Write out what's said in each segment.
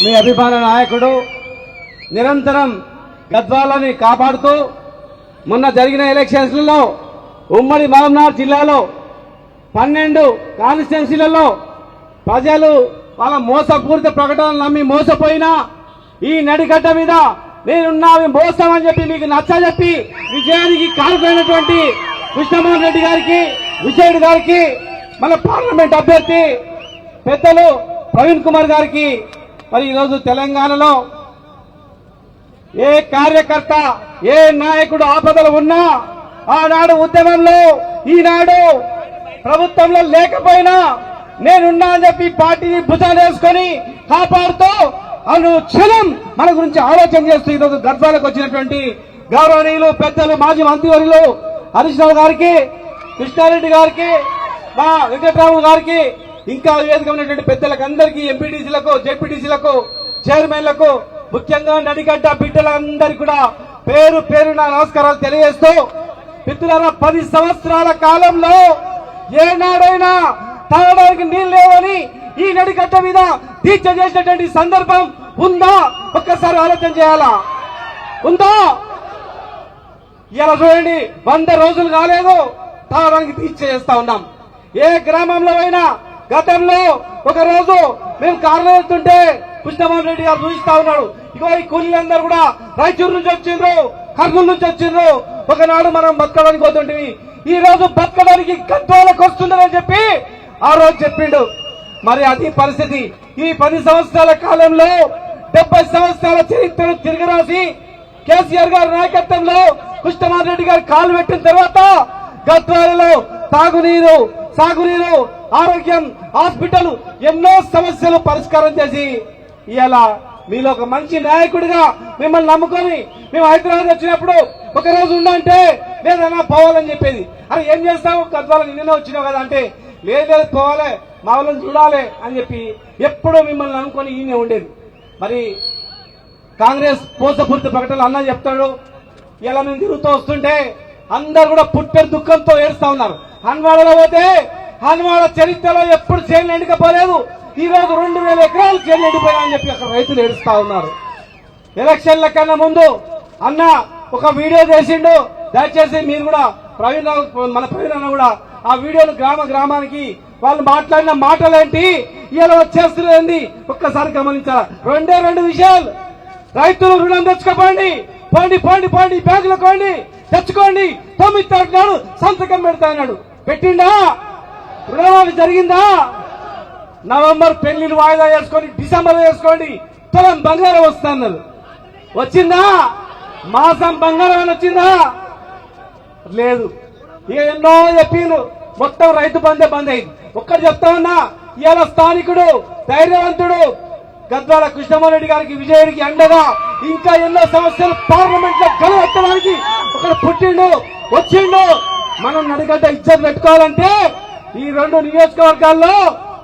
మీ అభిమాన నాయకుడు నిరంతరం గద్వాలని కాపాడుతూ మొన్న జరిగిన ఎలక్షన్స్లలో ఉమ్మడి మహబూబ్నగర్ జిల్లాలో 12 కాన్స్టిట్యున్సీలలో ప్రజలు వాళ్ళ మోసపూరిత ప్రకటనలు నమ్మి మోసపోయినా ఈ నడిగడ్డ మీద నేనున్నావి మోసమని చెప్పి మీకు నచ్చజెప్పి విజయానికి కారణమైనటువంటి కృష్ణమోహన్ రెడ్డి గారికి విజయుడు గారికి మన పార్లమెంట్ అభ్యర్థి పెద్దలు ప్రవీణ్ కుమార్ గారికి మరి ఈరోజు తెలంగాణలో ఏ కార్యకర్త ఏ నాయకుడు ఆపదలు ఉన్నా ఆనాడు ఉద్యమంలో ఈనాడు ప్రభుత్వంలో లేకపోయినా నేనున్నా అని చెప్పి పార్టీని భుజాలు వేసుకొని కాపాడుతూ అనుక్షణం మన గురించి ఆలోచన చేస్తూ ఈరోజు గద్వాలకు వచ్చినటువంటి గౌరవనీయులు పెద్దలు మాజీ మంత్రివర్యులు హరీష్ రావు గారికి కృష్ణారెడ్డి గారికి మా వెంకటరావు గారికి ఇంకా వేదిక ఉన్నటువంటి పెద్దలకు అందరికీ ఎంపీటీసీలకు జెడ్పీటీసీలకు చైర్మన్లకు ముఖ్యంగా నడిగడ్డ బిడ్డలందరికీ కూడా పేరు పేరున నమస్కారాలు తెలియజేస్తూ మిత్రులారా 10 సంవత్సరాల కాలంలో ఏనాడైనా తాగడానికి నీళ్ళు లేవని ఈ నడిగడ్డ మీద దీక్ష చేసినటువంటి సందర్భం ఉందా? ఒక్కసారి ఆలోచన చేయాలా? ఉందా? ఇలా చూడండి, 100 రోజులు కాలేదు తాగడానికి దీక్ష చేస్తా ఉన్నాం. ఏ గ్రామంలో అయినా గతంలో ఒక రోజు మేము కారులో వెళ్తుంటే కృష్ణమోహన్ రెడ్డి గారు చూపిస్తా ఉన్నాడు, ఇగో ఈ కూలీలందరూ కూడా రాయచూరు నుంచి వచ్చిండ్రు, కర్నూలు నుంచి వచ్చిండ్రు, ఒకనాడు మనం బతకడానికి పోతుంటే ఈ రోజు బతకడానికి గద్వాలకు వస్తుందని చెప్పి ఆ రోజు చెప్పిండు. మరి అది పరిస్థితి. ఈ 10 సంవత్సరాల కాలంలో 70 సంవత్సరాల చరిత్రను తిరగరాసి కేసీఆర్ గారి నాయకత్వంలో కృష్ణమోహన్ రెడ్డి గారు కాలు పెట్టిన తర్వాత గద్వాలలో తాగునీరు, సాగునీరు, ఆరోగ్యం, హాస్పిటల్ ఎన్నో సమస్యలు పరిష్కారం చేసి ఇలా మీలో ఒక మంచి నాయకుడిగా మిమ్మల్ని నమ్ముకొని మేము హైదరాబాద్ వచ్చినప్పుడు ఒక రోజు ఉండంటే లేదన్నా పోవాలని చెప్పేది. అరే ఏం చేస్తావు, గద్వాలకు నిన్న వచ్చినావు కదా అంటే లేదు పోవాలి, మా వాళ్ళని చూడాలి అని చెప్పి ఎప్పుడూ మిమ్మల్ని అనుకొని ఈయనే ఉండేది. మరి కాంగ్రెస్ పోసపూర్తి ప్రకటనలు అన్న చెప్తాడు. ఇలా మేము తిరుగుతూ వస్తుంటే అందరు కూడా పుట్టెడు దుఃఖంతో ఏడుస్తా ఉన్నారు. హన్వాడలో పోతే హన్వాడ చరిత్రలో ఎప్పుడు చేనులు ఎండకపోలేదు, ఈ రోజు 2000 ఎకరాలు చేనులు ఎండిపోయాయని చెప్పి అక్కడ రైతులు ఏడుస్తా ఉన్నారు. ఎలక్షన్ల కన్నా ముందు అన్న ఒక వీడియో చేసిండు, దయచేసి మీరు కూడా మన ప్రవీణ్ అన్న కూడా ఆ వీడియోను గ్రామానికి వాళ్ళు మాట్లాడిన మాటలేంటి, ఇలా చేస్తున్నది ఒక్కసారి గమనించాలా. 2 విషయాలు. రైతులు రుణం తెచ్చుకోపోండి, పోండి బ్యాంకులో కోండి, తెచ్చుకోండి, 9 తారీఖు నాడు సంతకం పెడతా అన్నాడు. పెట్టిండా? రుణమాఫీ జరిగిందా? నవంబర్ పెళ్లిలు వాయిదా చేసుకొని డిసెంబర్ చేసుకోండి, తులం బంగారం వస్తా అన్నారు. వచ్చిందా? మాసం బంగారం అని వచ్చిందా? లేదు. ఇక ఎన్నో చెప్పిండ్రు, మొత్తం రైతు బంధే బంద్ అయింది. ఒక్కటి చెప్తా ఉన్నా, ఇవాళ స్థానికుడు ధైర్యవంతుడు గద్వాల కృష్ణమోహన్ రెడ్డి గారికి విజయుడికి అండగా ఇంకా ఎన్నో సమస్యలు పార్లమెంట్ లో గెలవెత్తడానికి ఒకడు పుట్టిండు, వచ్చిండు. మనం నడిగడ్డ ఇజ్జత్ పెట్టుకోవాలంటే ఈ 2 నియోజకవర్గాల్లో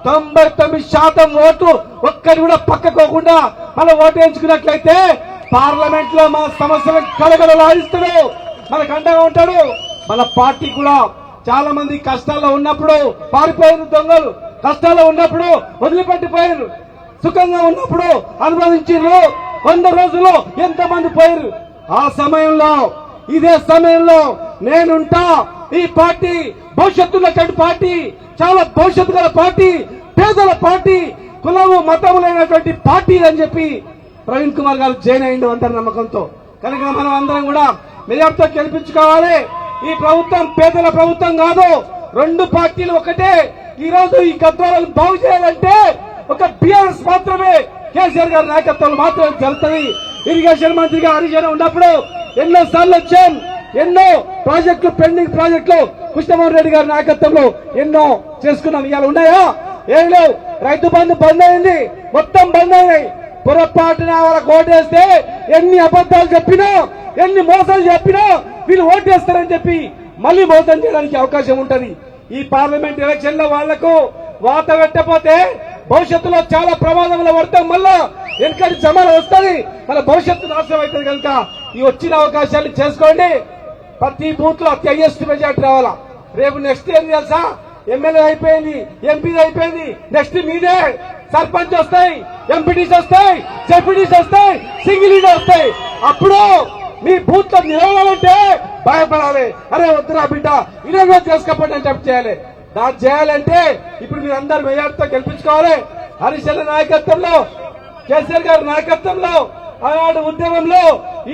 99% ఓట్లు ఒక్కటి కూడా పక్కకోకుండా మనం ఓటు వేయించుకున్నట్లయితే పార్లమెంట్ లో మన సమస్యలను కలగలలాడిస్తాడు, మనకు అండగా ఉంటాడు. మన పార్టీ కూడా చాలా మంది కష్టాల్లో ఉన్నప్పుడు పారిపోయిన దొంగలు, కష్టాల్లో ఉన్నప్పుడు వదిలిపెట్టిపోయారు, సుఖంగా ఉన్నప్పుడు అనుభవించారు. 100 రోజుల్లో ఎంతమంది పోయారు. ఆ సమయంలో ఇదే సమయంలో నేనుంటా. ఈ పార్టీ భవిష్యత్తున్నటువంటి పార్టీ, చాలా భవిష్యత్తు గల పార్టీ, పేదల పార్టీ, కులము మతము లేనటువంటి పార్టీ అని చెప్పి ప్రవీణ్ కుమార్ గారు జాయిన్ అయ్యిండు అందరి నమ్మకంతో. కనుక మనం అందరం కూడా మెజార్టీతో గెలిపించుకోవాలి. ఈ ప్రభుత్వం పేదల ప్రభుత్వం కాదు, 2 పార్టీలు ఒకటే. ఈ రోజు ఈ గద్వాలను బాగు చేయాలంటే ఒక బీఆర్ఎస్ మాత్రమే, కేసీఆర్ గారి నాయకత్వంలో మాత్రమే జరుగుతుంది. ఇరిగేషన్ మంత్రిగా హరీష్ ఉన్నప్పుడు ఎన్నో సార్లు వచ్చాం, ఎన్నో ప్రాజెక్టులు, పెండింగ్ ప్రాజెక్టులు కృష్ణమోహన్ రెడ్డి గారి నాయకత్వంలో ఎన్నో చేసుకున్నాం. ఇవాళ ఉన్నాయా? ఏం లేవు. రైతు బంధు బంద్ అయింది, మొత్తం బంద్ అయినాయి. పొరపాటున వాళ్ళకి ఓటేస్తే ఎన్ని అబద్దాలు చెప్పినా, ఎన్ని మోసాలు చెప్పినా వీళ్ళు ఓటేస్తారని చెప్పి మళ్లీ మోసం చేయడానికి అవకాశం ఉంటది. ఈ పార్లమెంట్ ఎలక్షన్ లో వాళ్లకు వాత పెట్టకపోతే భవిష్యత్తులో చాలా ప్రమాదంలో పడతాం. మళ్ళా వెనకటి జమాన వస్తుంది, మన భవిష్యత్తు నాశనం అవుతుంది. కనుక ఈ వచ్చిన అవకాశాలు చేసుకోండి. ప్రతి బూత్ లో హైయెస్ట్ మెజార్టీ రావాలా. రేపు నెక్స్ట్ ఏం తెలుసా? ఎమ్మెల్యే అయిపోయింది, ఎంపీ అయిపోయింది, నెక్స్ట్ మీదే సర్పంచ్ వస్తాయి, ఎంపీటీస్ వస్తాయి, జెడ్పీటీస్ వస్తాయి, సింగిల్ వస్తాయి. అప్పుడు మీ బూత్ లో నిలవాలంటే భయపడాలి. అరే వద్దురా బిడ్డ ఇనాగ్రేట్ చేసుకోకపోతే చెప్పి చేయాలి. దాన్ని చేయాలంటే ఇప్పుడు మీరు అందరు మెజార్టీతో గెలిపించుకోవాలి. హరీష్ అన్న నాయకత్వంలో, కేసీఆర్ గారి నాయకత్వంలో, ఆనాడు ఉద్యమంలో,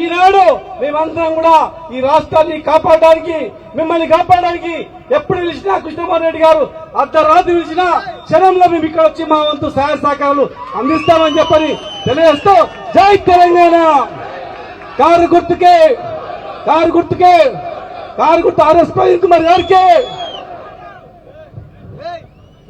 ఈనాడు మేమందరం కూడా ఈ రాష్ట్రాన్ని కాపాడడానికి, మిమ్మల్ని కాపాడడానికి ఎప్పుడు పిలిచినా కృష్ణమోహన్ రెడ్డి గారు అర్ధరాత్రి పిలిచినా క్షణంలో మేము ఇక్కడ వచ్చి మా వంతు సహాయ సహకారాలు అందిస్తామని చెప్పని తెలియజేస్తూ జై తెలంగాణ. కారు గుర్తుకే, కారు గుర్తుకే, కారు గుర్తు ఆర్ఎస్ ప్రవీణ్ కుమార్ గారికి.